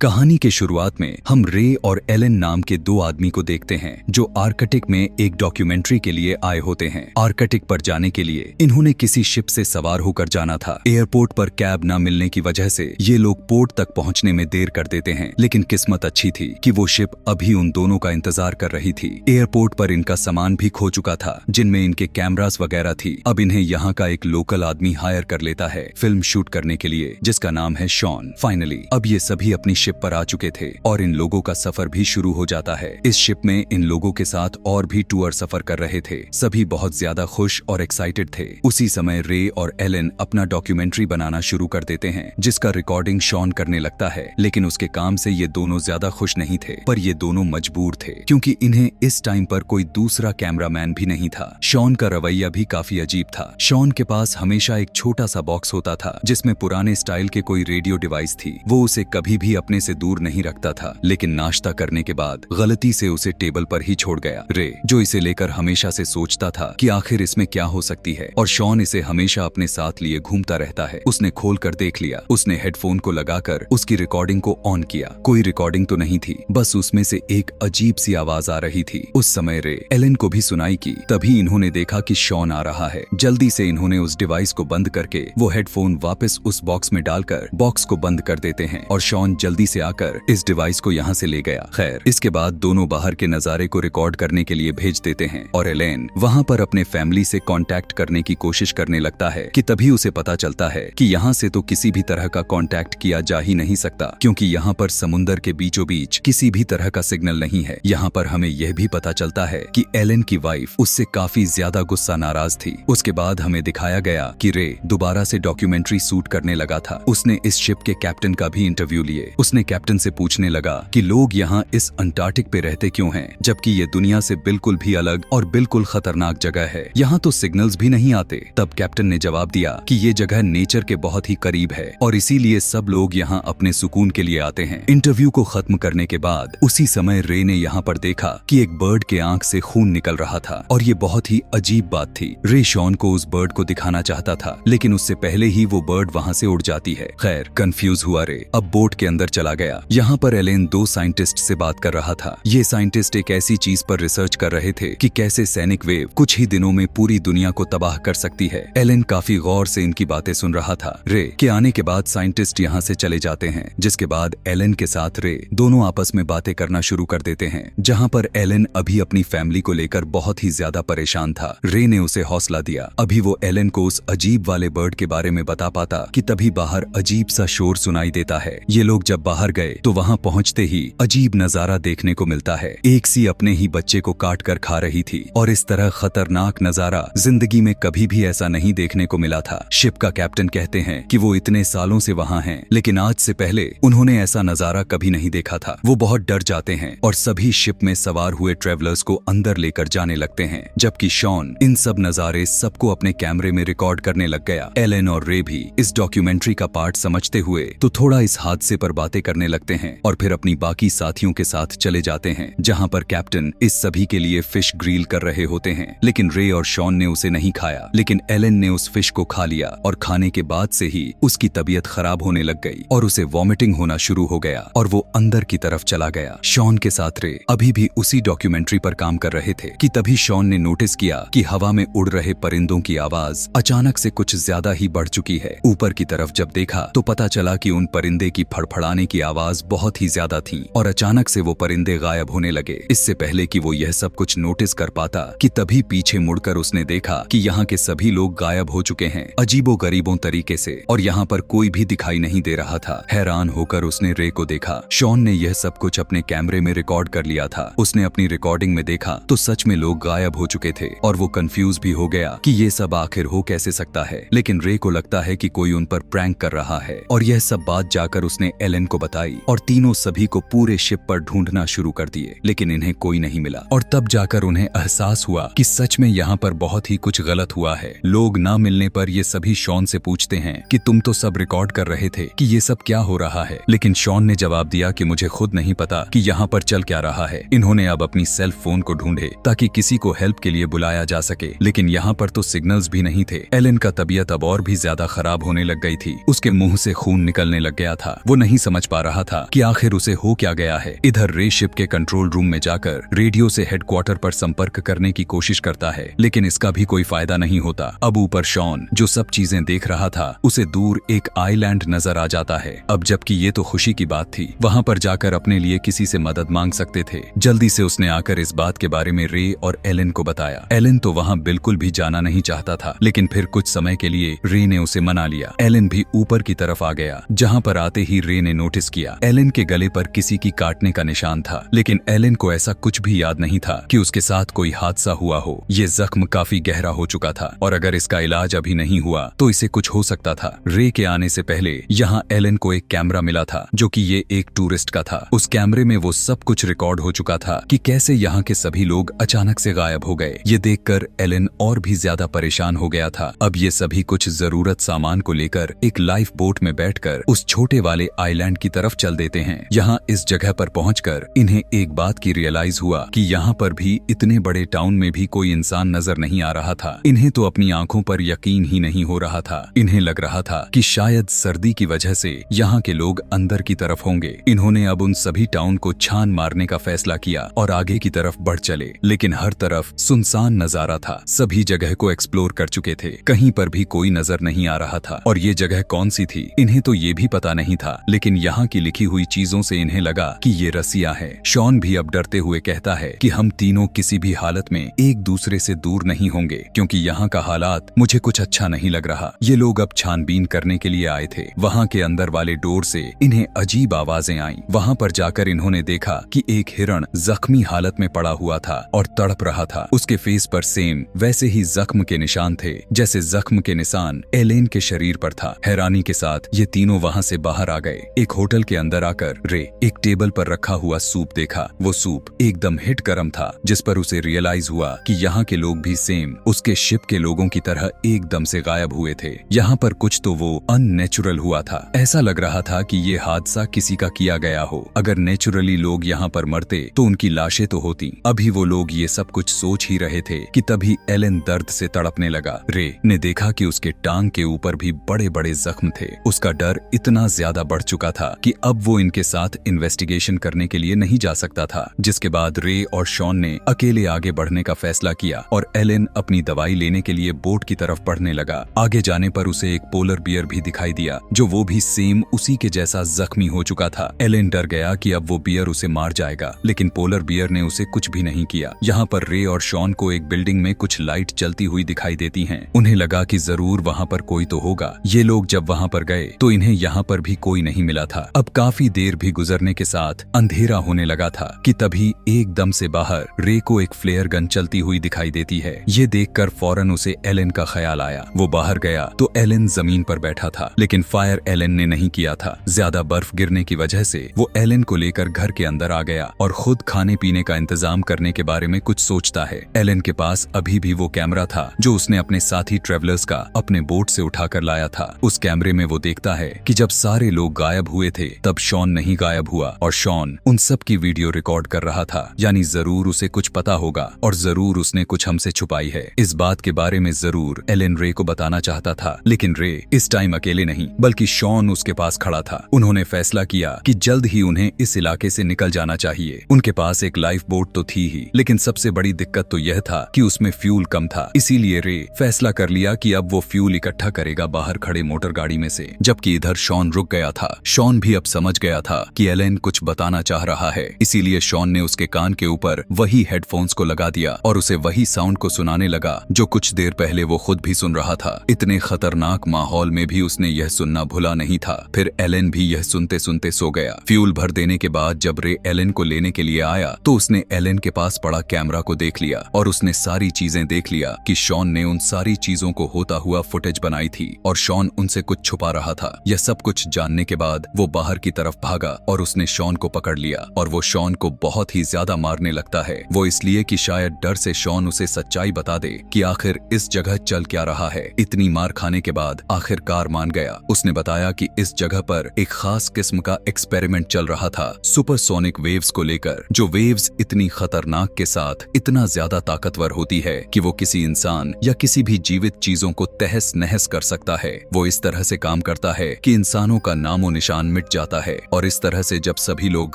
कहानी के शुरुआत में हम रे और एलन नाम के दो आदमी को देखते हैं जो आर्कटिक में एक डॉक्यूमेंट्री के लिए आए होते हैं। आर्कटिक पर जाने के लिए इन्होंने किसी शिप से सवार होकर जाना था। एयरपोर्ट पर कैब न मिलने की वजह से ये लोग पोर्ट तक पहुंचने में देर कर देते हैं, लेकिन किस्मत अच्छी थी कि वो शिप अभी उन दोनों का इंतजार कर रही थी। एयरपोर्ट पर इनका सामान भी खो चुका था, जिनमें इनके कैमरास वगैरह थी। अब इन्हें यहाँ का एक लोकल आदमी हायर कर लेता है फिल्म शूट करने के लिए, जिसका नाम है शॉन। फाइनली अब ये सभी अपनी शिप पर आ चुके थे और इन लोगों का सफर भी शुरू हो जाता है। इस शिप में इन लोगों के साथ और भी टूर सफर कर रहे थे। सभी बहुत ज्यादा खुश और एक्साइटेड थे। उसी समय रे और एलन अपना डॉक्यूमेंट्री बनाना शुरू कर देते हैं, जिसका रिकॉर्डिंग शॉन करने लगता है। लेकिन उसके काम से ये दोनों ज्यादा खुश नहीं थे, पर ये दोनों मजबूर थे क्योंकि इन्हें इस टाइम पर कोई दूसरा कैमरामैन भी नहीं था। शॉन का रवैया भी काफी अजीब था। शॉन के पास हमेशा एक छोटा सा बॉक्स होता था जिसमें पुराने स्टाइल के कोई रेडियो डिवाइस थी। वो उसे कभी भी अपने से दूर नहीं रखता था, लेकिन नाश्ता करने के बाद गलती से उसे टेबल पर ही छोड़ गया। रे, जो इसे लेकर हमेशा से सोचता था कि आखिर इसमें क्या हो सकती है, और शॉन इसे हमेशा अपने साथ लिए घूमता रहता है। उसने खोल कर देख लिया। उसने हेडफोन को लगाकर उसकी रिकॉर्डिंग को ऑन किया। कोई रिकॉर्डिंग तो नहीं थी, बस उसमें से एक अजीब सी आवाज आ रही थी। उस समय रे एलन को भी सुनाई की। तभी इन्होंने देखा कि शॉन आ रहा है। जल्दी से इन्होंने उस डिवाइस को बंद करके वो हेडफोन वापस उस बॉक्स में डालकर बॉक्स को बंद कर देते हैं, और शॉन जल्दी से आकर इस डिवाइस को यहाँ से ले गया। खैर, इसके बाद दोनों बाहर के नजारे को रिकॉर्ड करने के लिए भेज देते हैं, और एलेन वहाँ पर अपने फैमिली से कांटेक्ट करने की कोशिश करने लगता है कि तभी उसे पता चलता है कि यहाँ से तो किसी भी तरह का कांटेक्ट किया जा ही नहीं सकता, क्योंकि यहाँ पर समुंदर के बीचों बीच किसी भी तरह का सिग्नल नहीं है। यहाँ पर हमें यह भी पता चलता है कि एलेन की वाइफ उससे काफी ज्यादा गुस्सा नाराज थी। उसके बाद हमें दिखाया गया कि रे दोबारा से डॉक्यूमेंट्री शूट करने लगा था। उसने इस शिप के कैप्टन का भी इंटरव्यू लिए। उसने कैप्टन से पूछने लगा कि लोग यहाँ इस अंटार्कटिक पे रहते क्यों हैं, जबकि ये दुनिया से बिल्कुल भी अलग और बिल्कुल खतरनाक जगह है। यहाँ तो सिग्नल्स भी नहीं आते। तब कैप्टन ने जवाब दिया कि ये जगह नेचर के बहुत ही करीब है और इसीलिए सब लोग यहाँ अपने सुकून के लिए आते हैं। इंटरव्यू को खत्म करने के बाद उसी समय रे ने यहाँ पर देखा कि एक बर्ड के आंख से खून निकल रहा था, और ये बहुत ही अजीब बात थी। रे शॉन को उस बर्ड को दिखाना चाहता था, लेकिन उससे पहले ही वो बर्ड वहाँ से उड़ जाती है। खैर, कंफ्यूज हुआ रे अब बोट के अंदर चला गया। यहाँ पर एलेन दो साइंटिस्ट से बात कर रहा था। ये साइंटिस्ट एक ऐसी चीज पर रिसर्च कर रहे थे कि कैसे सैनिक वेव कुछ ही दिनों में पूरी दुनिया को तबाह कर सकती है। एलेन काफी गौर से इनकी बातें सुन रहा था। रे के आने के बाद साइंटिस्ट यहाँ से चले जाते हैं, जिसके बाद एलेन के साथ रे दोनों आपस में बातें करना शुरू कर देते हैं। जहाँ पर एलेन अभी अपनी फैमिली को लेकर बहुत ही ज्यादा परेशान था। रे ने उसे हौसला दिया। अभी वो एलेन को उस अजीब वाले बर्ड के बारे में बता पाता कि तभी बाहर अजीब सा शोर सुनाई देता है। ये लोग जब बाहर गए तो वहाँ पहुँचते ही अजीब नजारा देखने को मिलता है। एक सी अपने ही बच्चे को काट कर खा रही थी, और इस तरह खतरनाक नजारा जिंदगी में कभी भी ऐसा नहीं देखने को मिला था। शिप का कैप्टन कहते हैं कि वो इतने सालों से वहाँ हैं, लेकिन आज से पहले उन्होंने ऐसा नजारा कभी नहीं देखा था। वो बहुत डर जाते हैं और सभी शिप में सवार हुए ट्रेवलर्स को अंदर लेकर जाने लगते हैं, जबकि शॉन इन सब नजारे सबको अपने कैमरे में रिकॉर्ड करने लग गया। एलेन और रे भी इस डॉक्यूमेंट्री का पार्ट समझते हुए तो थोड़ा इस हादसे पर बातें करने लगते हैं, और फिर अपनी बाकी साथियों के साथ चले जाते हैं, जहां पर कैप्टन इस सभी के लिए फिश ग्रिल कर रहे होते हैं। लेकिन रे और शॉन ने उसे नहीं खाया, लेकिन एलेन ने उस फिश को खा लिया, और खाने के बाद से ही उसकी तबीयत खराब होने लग गई और उसे वॉमिटिंग होना शुरू हो गया, और वो अंदर की तरफ चला गया। शॉन के साथ रे अभी भी उसी डॉक्यूमेंट्री पर काम कर रहे थे कि तभी शॉन ने नोटिस किया कि हवा में उड़ रहे परिंदों की आवाज अचानक से कुछ ज्यादा ही बढ़ चुकी है। ऊपर की तरफ जब देखा तो पता चला कि उन परिंदे की फड़फड़ाने की आवाज बहुत ही ज्यादा थी, और अचानक से वो परिंदे गायब होने लगे। इससे पहले कि वो यह सब कुछ नोटिस कर पाता कि तभी पीछे मुड़कर उसने देखा कि यहाँ के सभी लोग गायब हो चुके हैं अजीबो गरीबों तरीके से, और यहाँ पर कोई भी दिखाई नहीं दे रहा था। हैरान होकर उसने रे को देखा। शॉन ने यह सब कुछ अपने कैमरे में रिकॉर्ड कर लिया था। उसने अपनी रिकॉर्डिंग में देखा तो सच में लोग गायब हो चुके थे, और वो कंफ्यूज भी हो गया कि ये सब आखिर हो कैसे सकता है। लेकिन रे को लगता है कि कोई उन पर प्रैंक कर रहा है, और यह सब बात जाकर उसने एलेन को बताई, और तीनों सभी को पूरे शिप पर ढूंढना शुरू कर दिए, लेकिन इन्हें कोई नहीं मिला। और तब जाकर उन्हें एहसास हुआ कि सच में यहाँ पर बहुत ही कुछ गलत हुआ है। लोग ना मिलने पर ये सभी शॉन से पूछते हैं कि तुम तो सब रिकॉर्ड कर रहे थे कि ये सब क्या हो रहा है, लेकिन शॉन ने जवाब दिया कि मुझे खुद नहीं पता कि यहाँ पर चल क्या रहा है। इन्होंने अब अपनी सेल फोन को ढूंढे ताकि किसी को हेल्प के लिए बुलाया जा सके, लेकिन यहाँ पर तो सिग्नल्स भी नहीं थे। एलेन का तबीयत अब और भी ज्यादा खराब होने लग गई थी। उसके मुंह से खून निकलने लग गया था। वो नहीं समझ समझ पा रहा था कि आखिर उसे हो क्या गया है। इधर रे शिप के कंट्रोल रूम में जाकर रेडियो से हेडक्वार्टर पर संपर्क करने की कोशिश करता है, लेकिन इसका भी कोई फायदा नहीं होता। अब ऊपर शॉन जो सब चीजें देख रहा था, उसे दूर एक आइलैंड नजर आ जाता है। अब जबकि ये तो खुशी की बात थी, वहाँ पर जाकर अपने लिए किसी से मदद मांग सकते थे। जल्दी से उसने आकर इस बात के बारे में रे और एलन को बताया। एलन तो वहाँ बिल्कुल भी जाना नहीं चाहता था, लेकिन फिर कुछ समय के लिए रे ने उसे मना लिया। एलन भी ऊपर की तरफ आ गया, जहाँ पर आते ही रे ने नोटिस किया एलन के गले पर किसी की काटने का निशान था, लेकिन एलन को ऐसा कुछ भी याद नहीं था कि उसके साथ कोई हादसा हुआ हो। ये जख्म काफी गहरा हो चुका था और अगर इसका इलाज अभी नहीं हुआ तो इसे कुछ हो सकता था। रे के आने से पहले यहाँ एलन को एक कैमरा मिला था, जो कि ये एक टूरिस्ट का था। उस कैमरे में वो सब कुछ रिकॉर्ड हो चुका था कि कैसे यहाँ के सभी लोग अचानक से गायब हो गए। ये देखकर एलन और भी ज्यादा परेशान हो गया था। अब ये सभी कुछ जरूरत सामान को लेकर एक लाइफ बोट में बैठकर उस छोटे वाले आइलैंड की तरफ चल देते हैं। यहाँ इस जगह पर पहुंचकर इन्हें एक बात की रियलाइज हुआ कि यहाँ पर भी इतने बड़े टाउन में भी कोई इंसान नजर नहीं आ रहा था। इन्हें तो अपनी आंखों पर यकीन ही नहीं हो रहा था। इन्हें लग रहा था कि शायद सर्दी की वजह से यहाँ के लोग अंदर की तरफ होंगे। इन्होंने अब उन सभी टाउन को छान मारने का फैसला किया और आगे की तरफ बढ़ चले, लेकिन हर तरफ सुनसान नजारा था। सभी जगह को एक्सप्लोर कर चुके थे, कहीं पर भी कोई नजर नहीं आ रहा था। और ये जगह कौन सी थी इन्हें तो ये भी पता नहीं था, लेकिन यहाँ की लिखी हुई चीजों से इन्हें लगा कि ये रसिया है। शॉन भी अब डरते हुए कहता है कि हम तीनों किसी भी हालत में एक दूसरे से दूर नहीं होंगे, क्योंकि यहाँ का हालात मुझे कुछ अच्छा नहीं लग रहा। ये लोग अब छानबीन करने के लिए आए थे। वहाँ के अंदर वाले डोर से इन्हें अजीब आवाजें आईं। वहाँ पर जाकर इन्होंने देखा कि एक हिरण जख्मी हालत में पड़ा हुआ था और तड़प रहा था। उसके फेस पर सेम वैसे ही जख्म के निशान थे जैसे जख्म के निशान एलेन के शरीर पर था। हैरानी के साथ ये तीनों वहाँ से बाहर आ गए। एक होटल के अंदर आकर रे एक टेबल पर रखा हुआ सूप देखा। वो सूप एकदम हिट गर्म था, जिस पर उसे रियलाइज हुआ कि यहाँ के लोग भी सेम उसके शिप के लोगों की तरह एकदम से गायब हुए थे। यहाँ पर कुछ तो वो अननेचुरल हुआ था। ऐसा लग रहा था कि ये हादसा किसी का किया गया हो। अगर नेचुरली लोग यहाँ पर मरते तो उनकी लाशें तो होती। अभी वो लोग ये सब कुछ सोच ही रहे थे कि तभी एलन दर्द से तड़पने लगा। रे ने देखा कि उसके टांग के ऊपर भी बड़े बड़े जख्म थे। उसका डर इतना ज्यादा बढ़ चुका था कि अब वो इनके साथ इन्वेस्टिगेशन करने के लिए नहीं जा सकता था। जिसके बाद रे और शॉन ने अकेले आगे बढ़ने का फैसला किया और एलन अपनी दवाई लेने के लिए बोट की तरफ बढ़ने लगा। आगे जाने पर उसे एक पोलर बियर भी दिखाई दिया, जो वो भी सेम उसी के जैसा जख्मी हो चुका था। एलन डर गया कि अब वो बियर उसे मार जाएगा, लेकिन पोलर बियर ने उसे कुछ भी नहीं किया। यहाँ पर रे और शॉन को एक बिल्डिंग में कुछ लाइट चलती हुई दिखाई देती हैं। उन्हें लगा कि जरूर वहाँ पर कोई तो होगा। ये लोग जब वहाँ पर गए तो इन्हें यहाँ पर भी कोई नहीं मिला था। अब काफी देर भी गुजरने के साथ अंधेरा होने लगा था कि तभी एकदम से बाहर रे को एक फ्लेयर गन चलती हुई दिखाई देती है। ये देखकर फौरन उसे एलन का ख्याल आया। वो बाहर गया तो एलन जमीन पर बैठा था, लेकिन फायर एलन ने नहीं किया था। ज्यादा बर्फ गिरने की वजह से वो एलन को लेकर घर के अंदर आ गया और खुद खाने पीने का इंतजाम करने के बारे में कुछ सोचता है। एलन के पास अभी भी वो कैमरा था जो उसने अपने साथी ट्रेवलर्स का अपने बोट से उठाकर लाया था। उस कैमरे में वो देखता है कि जब सारे लोग गायब हुए थे तब शॉन नहीं गायब हुआ और शॉन उन सब की वीडियो रिकॉर्ड कर रहा था। यानी जरूर उसे कुछ पता होगा और जरूर उसने कुछ हमसे छुपाई है। इस बात के बारे में जरूर एलन रे को बताना चाहता था, लेकिन रे इस टाइम अकेले नहीं बल्कि शॉन उसके पास खड़ा था। उन्होंने फैसला किया कि जल्द ही उन्हें इस इलाके से निकल जाना चाहिए। उनके पास एक लाइफ बोट तो थी ही, लेकिन सबसे बड़ी दिक्कत तो यह था कि उसमें फ्यूल कम था। इसीलिए रे फैसला कर लिया कि अब वो फ्यूल इकट्ठा करेगा बाहर खड़े मोटर गाड़ी में से। जबकि इधर शॉन रुक गया था। शॉन भी अब समझ गया था कि एलन कुछ बताना चाह रहा है, इसीलिए शॉन ने उसके कान के ऊपर वही हेडफोन्स को लगा दिया और उसे वही साउंड को सुनाने लगा जो कुछ देर पहले वो खुद भी सुन रहा था। इतने खतरनाक माहौल में भी उसने यह सुनना भुला नहीं था। फिर एलन भी यह सुनते सुनते सो गया। फ्यूल भर देने के बाद जब रे एलन को लेने के लिए आया तो उसने एलन के पास पड़ा कैमरा को देख लिया और उसने सारी चीजें देख लिया कि शॉन ने उन सारी चीजों को होता हुआ फुटेज बनाई थी और शॉन उनसे कुछ छुपा रहा था। यह सब कुछ जानने के बाद वो बाहर की तरफ भागा और उसने शॉन को पकड़ लिया और वो शॉन को बहुत ही ज्यादा मारने लगता है। वो इसलिए कि शायद डर से शॉन उसे सच्चाई बता दे कि आखिर इस जगह चल क्या रहा है। इतनी मार खाने के बाद आखिरकार मान गया। उसने बताया कि इस जगह पर एक खास किस्म का एक्सपेरिमेंट चल रहा था सुपरसोनिक वेव्स को लेकर, जो वेव्स इतनी खतरनाक के साथ इतना ज्यादा ताकतवर होती है कि वो किसी इंसान या किसी भी जीवित चीजों को तहस नहस कर सकता है। वो इस तरह से काम करता है कि इंसानों का नामो निशान मिट जाता है। और इस तरह से जब सभी लोग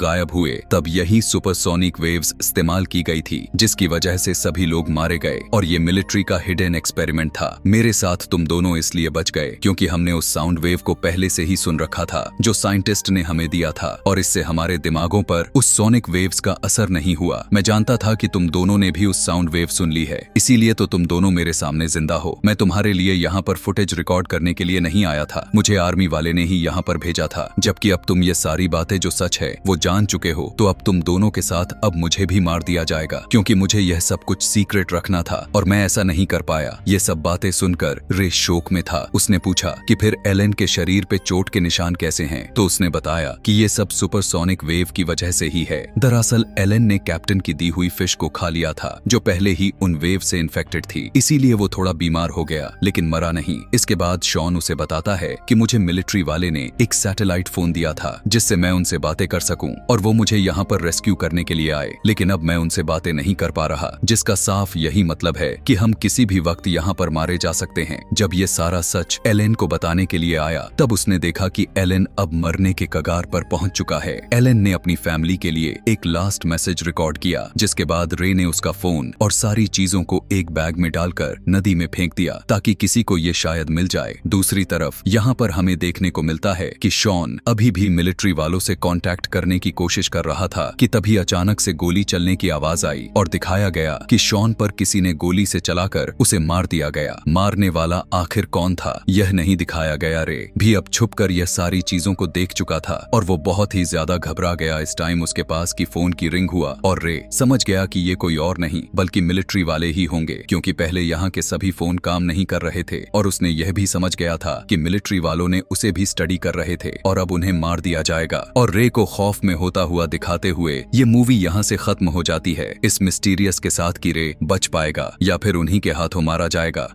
गायब हुए तब यही सुपरसोनिक वेव्स इस्तेमाल की गई थी, जिसकी वजह से सभी लोग मारे गए। और ये मिलिट्री का हिडन एक्सपेरिमेंट था। मेरे साथ तुम दोनों इसलिए बच गए क्योंकि हमने उस साउंड वेव को पहले से ही सुन रखा था जो साइंटिस्ट ने हमें दिया था, और इससे हमारे दिमागों पर उस सोनिक वेव्स का असर नहीं हुआ। मैं जानता था कि तुम दोनों ने भी उस साउंड वेव सुन ली है, इसीलिए तो तुम दोनों मेरे सामने जिंदा हो। मैं तुम्हारे लिए यहाँ पर फुटेज रिकॉर्ड करने के लिए नहीं आया था, मुझे आर्मी वाले ने ही यहाँ पर भेजा था। जबकि अब तुम ये सारी बातें जो सच है वो जान चुके हो, तो अब तुम दोनों के साथ अब मुझे भी मार दिया जाएगा, क्योंकि मुझे यह सब कुछ सीक्रेट रखना था और मैं ऐसा नहीं कर पाया। ये सब बातें सुनकर रे शोक में था। उसने पूछा कि फिर एलन के शरीर पे चोट के निशान कैसे हैं? तो उसने बताया कि ये सब सुपरसोनिक वेव की वजह से ही है। दरअसल एलन ने कैप्टन की दी हुई फिश को खा लिया था जो पहले ही उन वेव से इन्फेक्टेड थी, इसीलिए वो थोड़ा बीमार हो गया, लेकिन मरा नहीं। इसके बाद शॉन उसे बताता है कि मुझे मिलिट्री वाले ने एक सैटेलाइट फोन दिया था जिससे मैं उनसे बातें कर सकूं, और वो मुझे यहाँ पर रेस्क्यू करने के लिए आए, लेकिन अब मैं उनसे बातें नहीं कर पा रहा, जिसका साफ यही मतलब है कि हम किसी भी वक्त यहाँ पर मारे जा सकते हैं। जब ये सारा सच एलन को बताने के लिए आया तब उसने देखा कि एलन अब मरने के कगार पर पहुंच चुका है। एलन ने अपनी फैमिली के लिए एक लास्ट मैसेज रिकॉर्ड किया, जिसके बाद रे ने उसका फोन और सारी चीजों को एक बैग में डालकर नदी में फेंक दिया ताकि किसी को ये शायद मिल जाए। दूसरी तरफ यहाँ पर हमें देखने को मिलता है कि शॉन अभी भी मिलिट्री वालों से कांटेक्ट करने की कोशिश कर रहा था कि तभी अचानक से गोली चलने की आवाज आई और दिखाया गया कि शॉन पर किसी ने गोली से चलाकर उसे मार दिया गया। मारने वाला आखिर कौन था यह नहीं दिखाया गया। रे भी अब छुपकर यह सारी चीजों को देख चुका था और वो बहुत ही ज्यादा घबरा गया। इस टाइम उसके पास की फोन की रिंग हुआ और रे समझ गया कि ये कोई और नहीं बल्कि मिलिट्री वाले ही होंगे, क्योंकि पहले यहाँ के सभी फोन काम नहीं कर रहे थे। और उसने यह भी समझ गया था कि मिलिट्री वालों ने उसे भी स्टडी कर रहे थे और अब उन्हें मार दिया जाएगा। और रे को खौफ में होता हुआ दिखाते हुए ये मूवी यहाँ से खत्म हो जाती है, इस मिस्टीरियस के साथ कि रे बच पाएगा या फिर उन्हीं के हाथों मारा जाएगा।